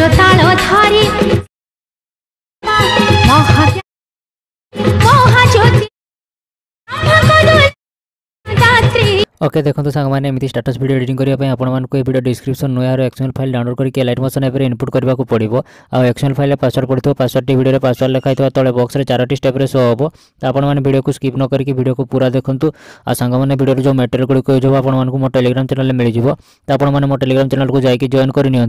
ताल धारी महाज्योति ओके देखो सांग मैंने एमती स्टेटस वीडियो एडिटिंग करने आपको ये video description noir XML file download करके लाइट मोशन एप इनपुट करने को पड़ो आ एक्सएमएल फाइल पासवर्ड पड़ो पासवर्ड वीडियो पासवर्ड लिखाई तले बॉक्स में 4टी स्टेप रे शो हम तो आपने वीडियो को स्किप न करके वीडियो को पूरा देखूँ आ सांग मैंने वीडियो जो मटेरियल गुड़िक यूज हो आपको मो टेलीग्राम चैनल मिल जाए तो आपने मो टेलीग्राम चैनल को जाकि जॉइन करनी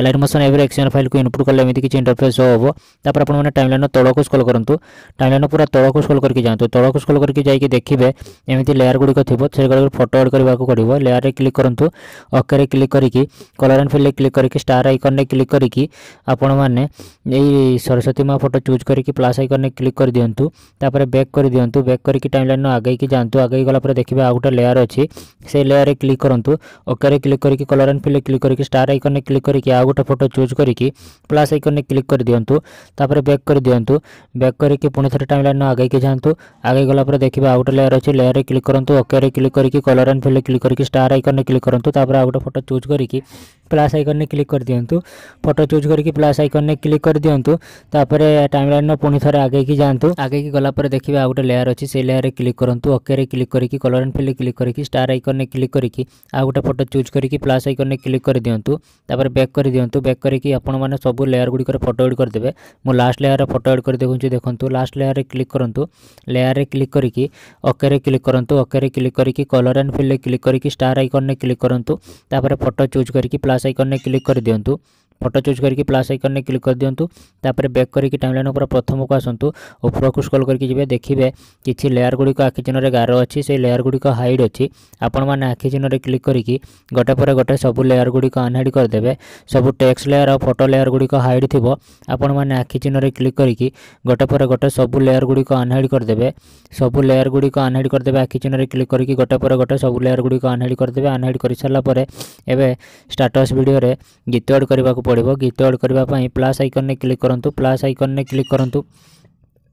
light motion app XML file को इनपुट कले एमती किसी इंटरफेस शो हम तापर आपने टाइमलाइन तौक को स्क्रॉल करूँ टाइमलाइन पूरा तौक को स्क्रॉल करके जातु तौक को स्क्रॉल करके जाकि देखिए एमती लेयर गुड़िक थी से फोटो एड करने को पड़ो लेयर रे क्लिक करूँ ओके रे क्लिक करके कलर एंड फिल क्लिक करके स्टार आइकन ने क्लिक करके आपण मैंने यही सरस्वती माँ फोटो चूज करके प्लस आइकन ने क्लिक कर दिंतु तापर बैक कर दिंतु बैक करके टाइमलाइन आगे की जातु आगे गला देखिए आ गोटे लेयर अच्छी से लेयर रे क्लिक करूँ ओके रे क्लिक करके कलर एंड फिल क्लिक करके स्टार आइकन ने क्लिक करके आ गोटे फोटो चूज करके प्लस आइकन ने क्लिक कर दिंतु तापर बैक कर दिंतु बैक करके पुणी थे टाइमलाइन आगे की जातु आगे गला देखिए आ गोटे लेयर अच्छी लेयर रे क्लिक करूँ ओके रे क्लिक करके कलर एंड फिल क्लिक करके स्टार आइकन ने क्लिक करूँ तापर आ गोटे फोटो चूज करके प्लस आइकन ने क्लिक कर दिंतु फोटो चूज करके प्लस आइकन ने क्लिक कर दिंतु तापर टाइमलाइन पुणी थे आगे की जातु आगे की गला देखिए आ गोटे लेयर अच्छी से लेयर रे क्लिक करूँ ओके रे क्लिक करके कलर एंड फिल क्लिक करके स्टार आइकन ने क्लिक करके आ गोटे फोटो चूज करके प्लस आइकन ने क्लिक कर दिंतु तापर बैक कर दिंतु बैक करके आपण मैंने सब लेयर गुड़िक फोटो एड करदे मो लास्ट लेयर फोटो एड कर देखूँ देखूँ लास्ट लेयर रे क्लिक करूँ लेयर रे क्लिक करके ओके रे क्लिक करूँ ओके रे क्लिक करके कलर एंड फिल क्लिक करके स्टार आइकन ने क्लिक करूँ तापर फोटो चूज करके प्लस आइकन ने क्लिक कर दिंतु फोटो चूज करके प्लस आइकन ने क्लिक कर दिंतु तापर बैक करके टाइमलाइन ऊपर प्रथम को आसतु ऊपर को स्क्रॉल करके जी देखिए किसी लेयर गुड़िक आखि चिन्ह रे गार अच्छी से लेयर गुड़िक हाइड अच्छी आपण मैंने आखि चिन्ह रे क्लिक करके गोटे पर गोटे सब लेयर गुड़िक अनहाइड करदे सब टेक्स्ट लेयर और फोटो लेयर गुड़िक हाइड थी आपण मैंने आखि चिन्ह रे क्लिक करके गोटे पर गोटे सब लेयर गुड़िक अनहाइड करदे सब लेयर गुड़िक अनहाइड करदे आखि चिन्ह रे क्लिक करके गोटे पर गोटे सब लेयर गुड़िक अनहाइड करदे अनहाइड कर सारा पर एवं स्टेटस वीडियो रे गीत एड करने को पड़ो गीत एड करने प्लस आइकन ने क्लिक करूँ प्लस आइकन ने क्लिक करूँ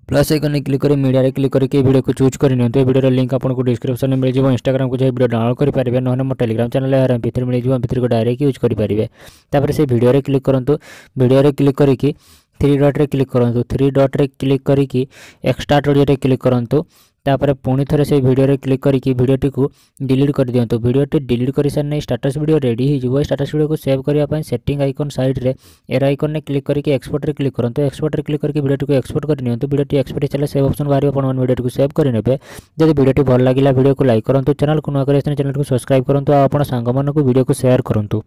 प्लस आइकन ने क्लिक कर मीडिया रे क्लिक करके वीडियो को चूज कर नियंतु वीडियो लिंक आपको डिस्क्रिप्शन में मिल जाए इंस्टाग्राम को जो वीडियो डाउनलोड कर पारे ना मो टेलीग्राम चैनल भितर मिल जाए भितर को डायरेक्ट यूज करेंगे तापर से वीडियो रे क्लिक करूँ वीडियो रे क्लिक करके 3 डॉट रे क्लिक करूँ 3 डॉट रे क्लिक करके एक्सट्राक्ट ऑडियो रे क्लिक करूँ तापर पुणी थे से वीडियो रे क्लिक करके वीडियोटी को डिलीट कर दिंतु वीडियोटी डिलीट कर सारे स्टेटस वीडियो रेडी हो स्टेटस वीडियो को सेव करने सेटिंग आइकन साइड रे एर आइकन ने क्लिक करके एक्सपोर्ट रे क्लिक करूँ एक्सपोर्ट रे क्लिक करके वीडियो को एक्सपोर्ट कर नियंतु वीडियोटी एक्सपोर्ट चले सेव ऑप्शन बाहर आप वीडियो को सेव करने जब वीडियोटी भल लगे वीडियो को लाइक करूँ चैनल को नुआ कर चैनल को सब्सक्राइब करूँ आप सांग वीडियो को शेयर करूँ।